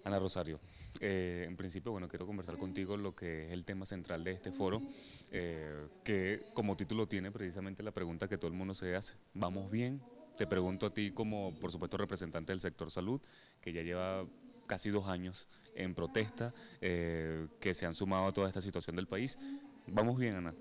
Ana Rosario, en principio, bueno, quiero conversar contigo lo que es el tema central de este foro, que como título tiene precisamente la pregunta que todo el mundo se hace: ¿vamos bien? Te pregunto a ti como, por supuesto, representante del sector salud, que ya lleva casi 2 años en protesta, que se han sumado a toda esta situación del país. ¿Vamos bien, Ana?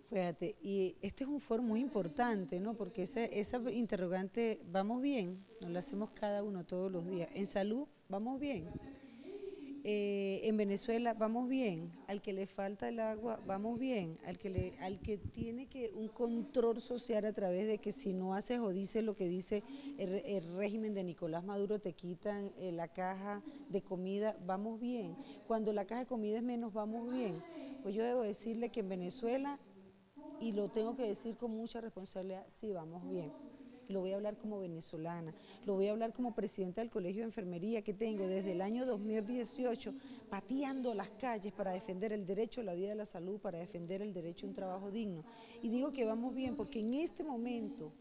Fíjate, y este es un foro muy importante, ¿no? Porque esa interrogante, ¿vamos bien? Nos la hacemos cada uno todos los días. En salud, ¿vamos bien? En Venezuela, ¿vamos bien? Al que le falta el agua, ¿vamos bien? Al que tiene que un control social a través de que si no haces o dices lo que dice el régimen de Nicolás Maduro, te quitan la caja de comida, ¿vamos bien? Cuando la caja de comida es menos, ¿vamos bien? Pues yo debo decirle que en Venezuela, y lo tengo que decir con mucha responsabilidad, sí, vamos bien. Lo voy a hablar como venezolana, lo voy a hablar como presidenta del Colegio de Enfermería que tengo desde el año 2018 pateando las calles para defender el derecho a la vida y a la salud, para defender el derecho a un trabajo digno. Y digo que vamos bien porque en este momento,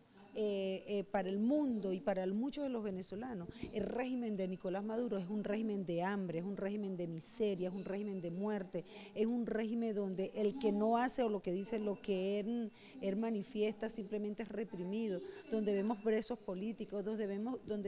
para el mundo y para muchos de los venezolanos, el régimen de Nicolás Maduro es un régimen de hambre, es un régimen de miseria, es un régimen de muerte, es un régimen donde el que no hace o lo que dice lo que él manifiesta simplemente es reprimido, donde vemos presos políticos, donde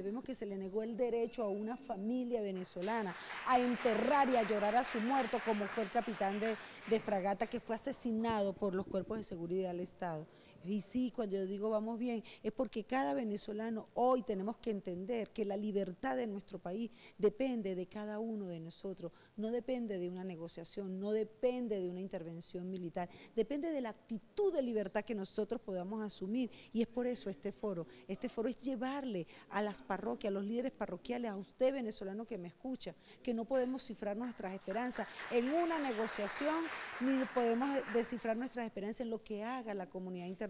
vemos que se le negó el derecho a una familia venezolana a enterrar y a llorar a su muerto, como fue el capitán de fragata que fue asesinado por los cuerpos de seguridad del Estado. Y sí, cuando yo digo vamos bien, es porque cada venezolano hoy tenemos que entender que la libertad de nuestro país depende de cada uno de nosotros, no depende de una negociación, no depende de una intervención militar, depende de la actitud de libertad que nosotros podamos asumir, y es por eso este foro es llevarle a las parroquias, a los líderes parroquiales, a usted venezolano que me escucha, que no podemos cifrar nuestras esperanzas en una negociación, ni podemos descifrar nuestras esperanzas en lo que haga la comunidad internacional,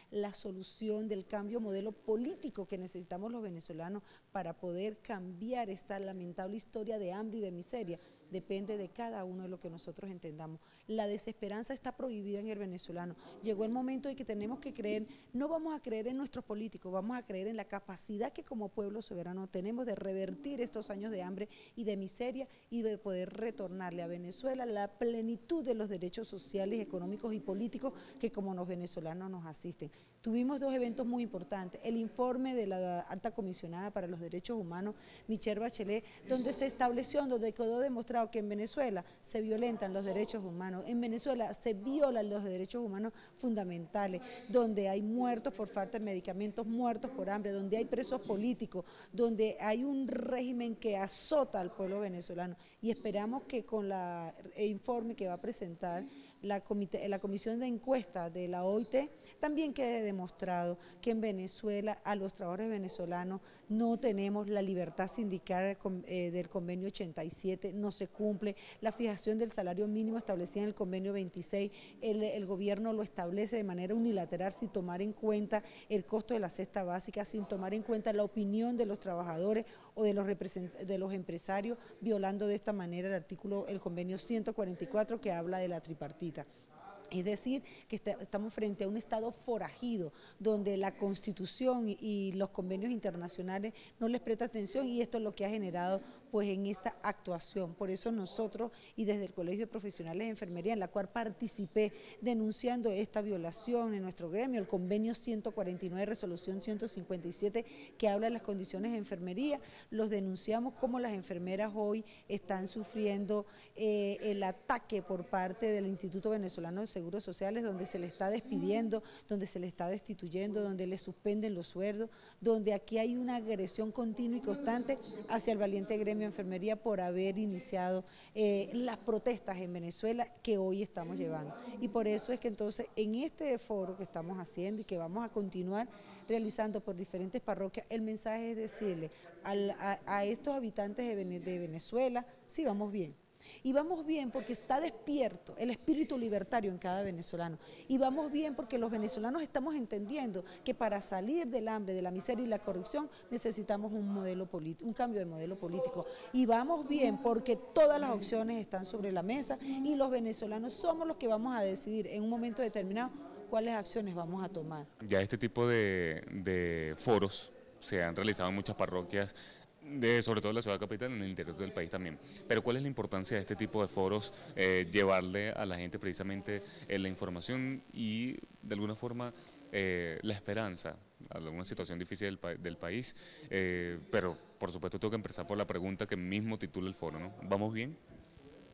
la solución del cambio modelo político que necesitamos los venezolanos para poder cambiar esta lamentable historia de hambre y de miseria. Depende de cada uno de lo que nosotros entendamos. La desesperanza está prohibida en el venezolano. Llegó el momento en que tenemos que creer, no vamos a creer en nuestros políticos, vamos a creer en la capacidad que como pueblo soberano tenemos de revertir estos años de hambre y de miseria y de poder retornarle a Venezuela la plenitud de los derechos sociales, económicos y políticos que como los venezolanos nos asisten. Tuvimos dos eventos muy importantes: el informe de la alta comisionada para los derechos humanos, Michelle Bachelet, donde se estableció, donde quedó demostrado que en Venezuela se violentan los derechos humanos, en Venezuela se violan los derechos humanos fundamentales, donde hay muertos por falta de medicamentos, muertos por hambre, donde hay presos políticos, donde hay un régimen que azota al pueblo venezolano. Y esperamos que con el informe que va a presentar la comisión de encuesta de la OIT también quede demostrado que en Venezuela a los trabajadores venezolanos no tenemos la libertad sindical del convenio 87, no se cumple, la fijación del salario mínimo establecida en el convenio 26, el gobierno lo establece de manera unilateral sin tomar en cuenta el costo de la cesta básica, sin tomar en cuenta la opinión de los trabajadores o de los empresarios, violando de esta manera el convenio 144 que habla de la tripartita. Es decir, que estamos frente a un Estado forajido, donde la Constitución y los convenios internacionales no les presta atención, y esto es lo que ha generado pues en esta actuación. Por eso nosotros, y desde el Colegio de Profesionales de Enfermería, en la cual participé denunciando esta violación en nuestro gremio, el convenio 149, resolución 157, que habla de las condiciones de enfermería, los denunciamos como las enfermeras hoy están sufriendo el ataque por parte del Instituto Venezolano de Seguros Sociales, donde se le está despidiendo, donde se le está destituyendo, donde le suspenden los sueldos, donde aquí hay una agresión continua y constante hacia el valiente gremio de enfermería por haber iniciado las protestas en Venezuela que hoy estamos llevando. Y por eso es que entonces en este foro que estamos haciendo y que vamos a continuar realizando por diferentes parroquias, el mensaje es decirle a estos habitantes de Venezuela, sí, vamos bien. Y vamos bien porque está despierto el espíritu libertario en cada venezolano. Y vamos bien porque los venezolanos estamos entendiendo que para salir del hambre, de la miseria y la corrupción necesitamos un cambio de modelo político. Y vamos bien porque todas las opciones están sobre la mesa y los venezolanos somos los que vamos a decidir en un momento determinado cuáles acciones vamos a tomar. Ya este tipo de foros se han realizado en muchas parroquias. sobre todo en la ciudad capital, en el interior del país también. Pero ¿cuál es la importancia de este tipo de foros? Llevarle a la gente precisamente la información y de alguna forma la esperanza a alguna situación difícil del país. Pero por supuesto tengo que empezar por la pregunta que mismo titula el foro, ¿no? ¿Vamos bien?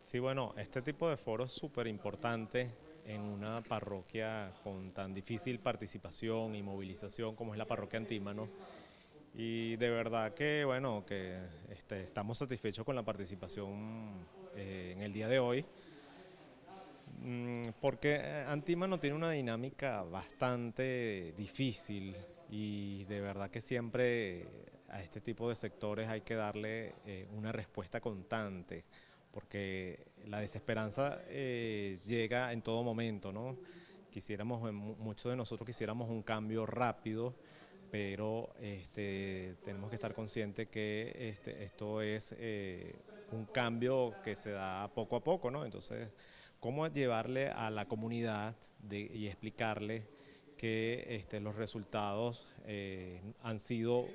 Sí, bueno, este tipo de foro es súper importante en una parroquia con tan difícil participación y movilización como es la parroquia Antímano. Y de verdad que, bueno, que estamos satisfechos con la participación en el día de hoy, porque Antímano tiene una dinámica bastante difícil y de verdad que siempre a este tipo de sectores hay que darle una respuesta constante, porque la desesperanza llega en todo momento, ¿no? Muchos de nosotros quisiéramos un cambio rápido, pero tenemos que estar conscientes que esto es un cambio que se da poco a poco, ¿no? Entonces, ¿cómo llevarle a la comunidad y explicarle que los resultados han sido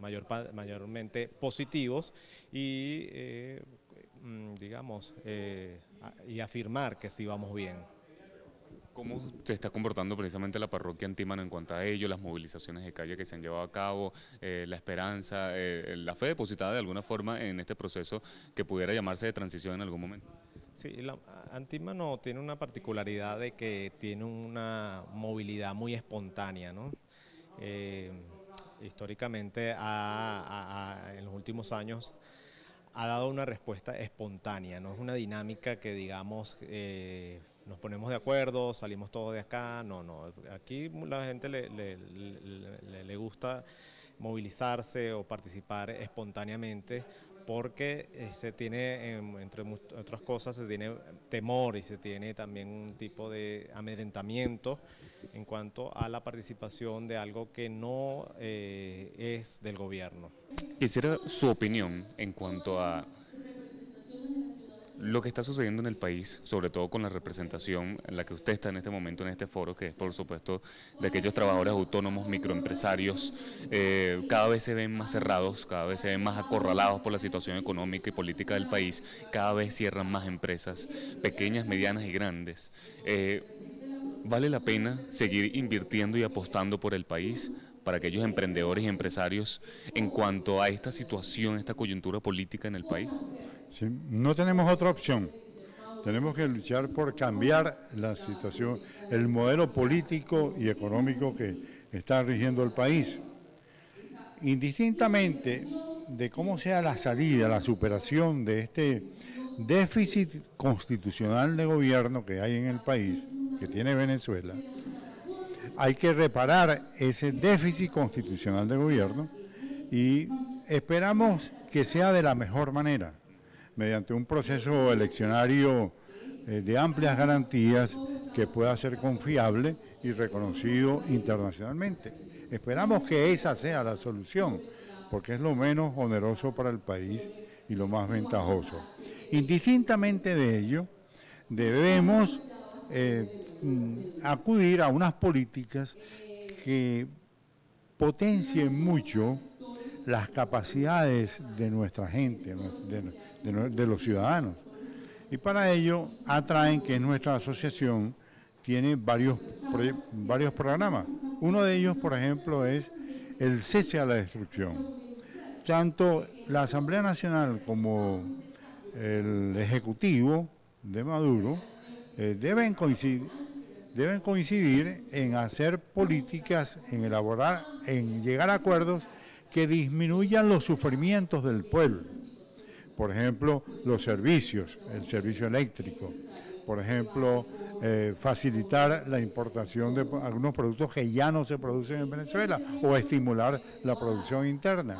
mayormente positivos y, digamos, y afirmar que sí vamos bien? ¿Cómo se está comportando precisamente la parroquia Antímano en cuanto a ello, las movilizaciones de calle que se han llevado a cabo, la esperanza, la fe depositada de alguna forma en este proceso que pudiera llamarse de transición en algún momento? Sí, Antímano tiene una particularidad de que tiene una movilidad muy espontánea, ¿no? Históricamente, en los últimos años, ha dado una respuesta espontánea, no es una dinámica que digamos nos ponemos de acuerdo, salimos todos de acá, no, aquí la gente le gusta movilizarse o participar espontáneamente porque se tiene, entre otras cosas, se tiene temor y se tiene también un tipo de amedrentamiento en cuanto a la participación de algo que no es del gobierno. Quisiera su opinión en cuanto a lo que está sucediendo en el país, sobre todo con la representación en la que usted está en este momento en este foro, que es por supuesto de aquellos trabajadores autónomos, microempresarios, cada vez se ven más cerrados, cada vez se ven más acorralados por la situación económica y política del país, cada vez cierran más empresas, pequeñas, medianas y grandes. ¿Vale la pena seguir invirtiendo y apostando por el país para aquellos emprendedores y empresarios en cuanto a esta situación, esta coyuntura política en el país? Sí, no tenemos otra opción. Tenemos que luchar por cambiar la situación, el modelo político y económico que está rigiendo el país. Indistintamente de cómo sea la salida, la superación de este déficit constitucional de gobierno que hay en el país, que tiene Venezuela, hay que reparar ese déficit constitucional de gobierno y esperamos que sea de la mejor manera, mediante un proceso eleccionario de amplias garantías que pueda ser confiable y reconocido internacionalmente. Esperamos que esa sea la solución, porque es lo menos oneroso para el país y lo más ventajoso. Indistintamente de ello, debemos acudir a unas políticas que potencien mucho las capacidades de nuestra gente, de los ciudadanos. Y para ello atraen que nuestra asociación tiene varios programas. Uno de ellos, por ejemplo, es el cese a la destrucción. Tanto la Asamblea Nacional como el Ejecutivo de Maduro deben coincidir en hacer políticas, en llegar a acuerdos que disminuyan los sufrimientos del pueblo. Por ejemplo, los servicios, el servicio eléctrico, por ejemplo, facilitar la importación de algunos productos que ya no se producen en Venezuela o estimular la producción interna,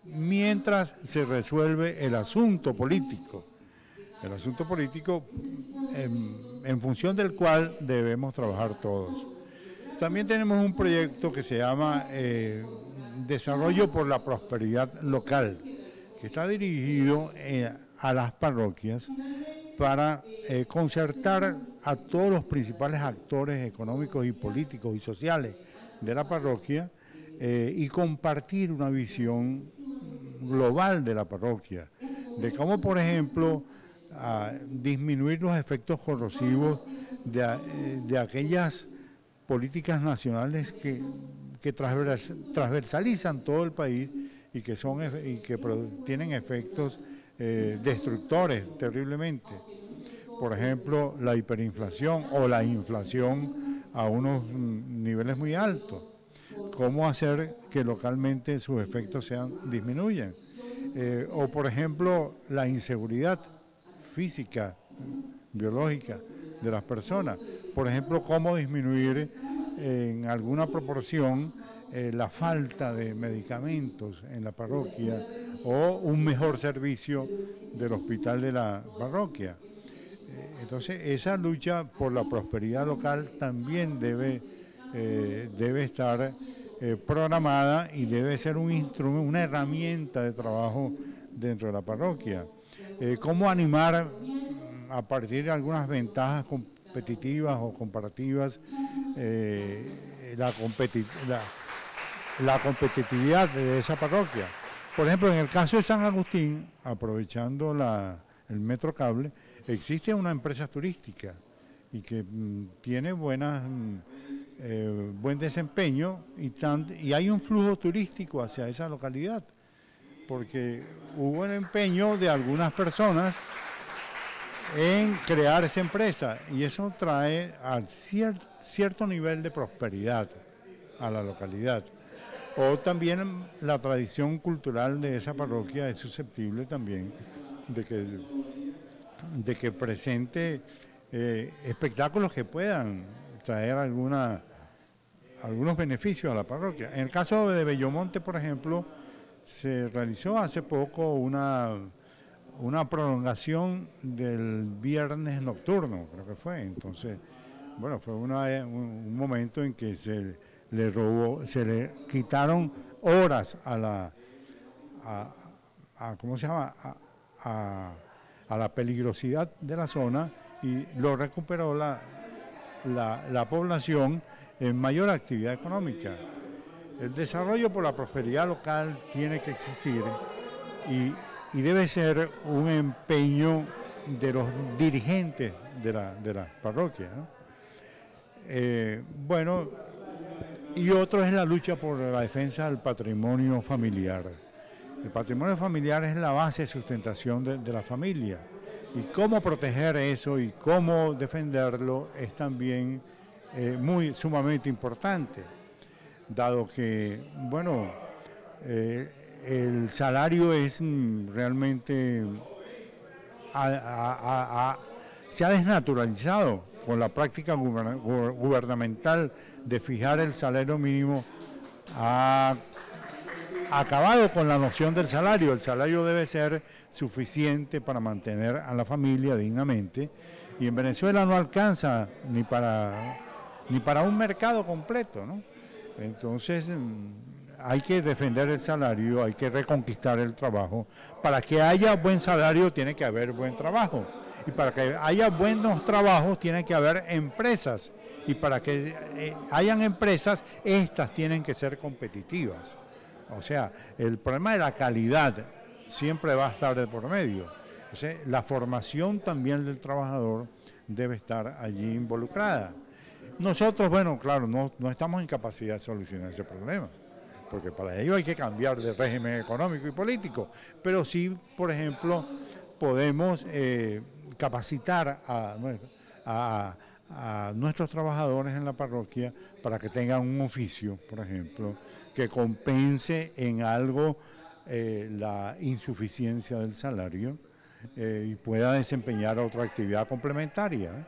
mientras se resuelve el asunto político en función del cual debemos trabajar todos. También tenemos un proyecto que se llama Desarrollo por la Prosperidad Local, que está dirigido a las parroquias para concertar a todos los principales actores económicos y políticos y sociales de la parroquia y compartir una visión global de la parroquia, de cómo, por ejemplo, disminuir los efectos corrosivos de aquellas políticas nacionales que transversalizan todo el país y que tienen efectos destructores terriblemente. Por ejemplo, la hiperinflación o la inflación a unos niveles muy altos. Cómo hacer que localmente sus efectos disminuyan. O por ejemplo, la inseguridad física, biológica de las personas. Por ejemplo, cómo disminuir en alguna proporción la falta de medicamentos en la parroquia o un mejor servicio del hospital de la parroquia. Entonces, esa lucha por la prosperidad local también debe estar programada y debe ser un instrumento, una herramienta de trabajo dentro de la parroquia. Cómo animar a partir de algunas ventajas competitivas o comparativas la competitividad de esa parroquia. Por ejemplo, en el caso de San Agustín, aprovechando el Metro Cable, existe una empresa turística y que tiene buen desempeño y hay un flujo turístico hacia esa localidad, porque hubo el empeño de algunas personas en crear esa empresa y eso trae a cierto nivel de prosperidad a la localidad. O también la tradición cultural de esa parroquia es susceptible también de que presente espectáculos que puedan traer algunos beneficios a la parroquia. En el caso de Bellomonte, por ejemplo, se realizó hace poco una prolongación del viernes nocturno, creo que fue. Entonces, bueno, fue un momento en que se le quitaron horas ¿cómo se llama? A la peligrosidad de la zona y lo recuperó la población en mayor actividad económica. El desarrollo por la prosperidad local tiene que existir y debe ser un empeño de los dirigentes de la parroquia, ¿no? Bueno, y otro es la lucha por la defensa del patrimonio familiar. El patrimonio familiar es la base de sustentación de la familia y cómo proteger eso y cómo defenderlo es también sumamente importante, dado que, bueno, el salario es realmente se ha desnaturalizado con la práctica gubernamental de fijar el salario mínimo. Ha acabado con la noción del salario. El salario debe ser suficiente para mantener a la familia dignamente y en Venezuela no alcanza ni para un mercado completo, ¿no? Entonces hay que defender el salario, hay que reconquistar el trabajo. Para que haya buen salario tiene que haber buen trabajo. Y para que haya buenos trabajos tiene que haber empresas. Y para que hayan empresas, estas tienen que ser competitivas. O sea, el problema de la calidad siempre va a estar de por medio. Entonces, la formación también del trabajador debe estar allí involucrada. Nosotros, bueno, claro, no estamos en capacidad de solucionar ese problema, porque para ello hay que cambiar de régimen económico y político. Pero sí, por ejemplo, podemos capacitar a nuestros trabajadores en la parroquia para que tengan un oficio, por ejemplo, que compense en algo la insuficiencia del salario y pueda desempeñar otra actividad complementaria.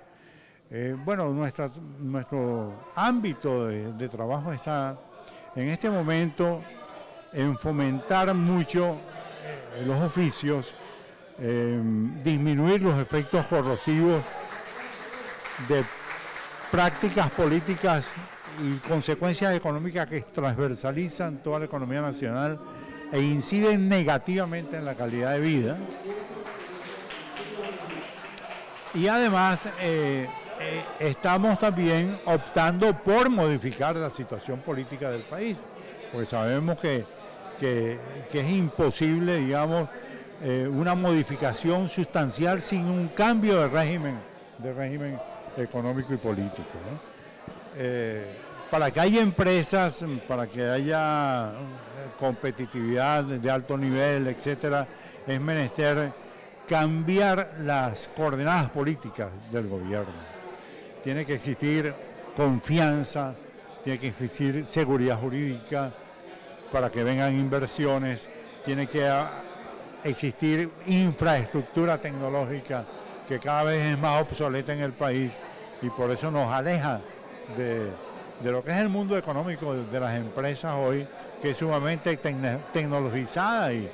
Bueno, nuestro ámbito de trabajo está en este momento en fomentar mucho los oficios, disminuir los efectos corrosivos de prácticas políticas y consecuencias económicas que transversalizan toda la economía nacional e inciden negativamente en la calidad de vida. Y además estamos también optando por modificar la situación política del país, porque sabemos que que es imposible, digamos, una modificación sustancial sin un cambio de régimen económico y político, ¿no? Para que haya empresas, para que haya competitividad de alto nivel, etcétera, es menester cambiar las coordenadas políticas del gobierno. Tiene que existir confianza, tiene que existir seguridad jurídica para que vengan inversiones, tiene que existir infraestructura tecnológica que cada vez es más obsoleta en el país y por eso nos aleja de lo que es el mundo económico de las empresas hoy, que es sumamente tecnologizada y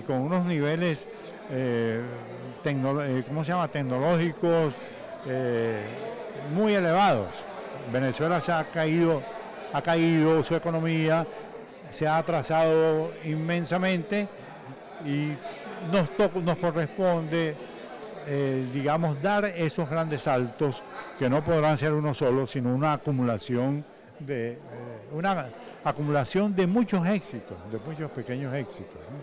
con unos niveles tecnológicos muy elevados. Venezuela ha caído su economía, se ha atrasado inmensamente y nos corresponde, digamos, dar esos grandes saltos que no podrán ser uno solo, sino una acumulación de muchos éxitos, de muchos pequeños éxitos, ¿no?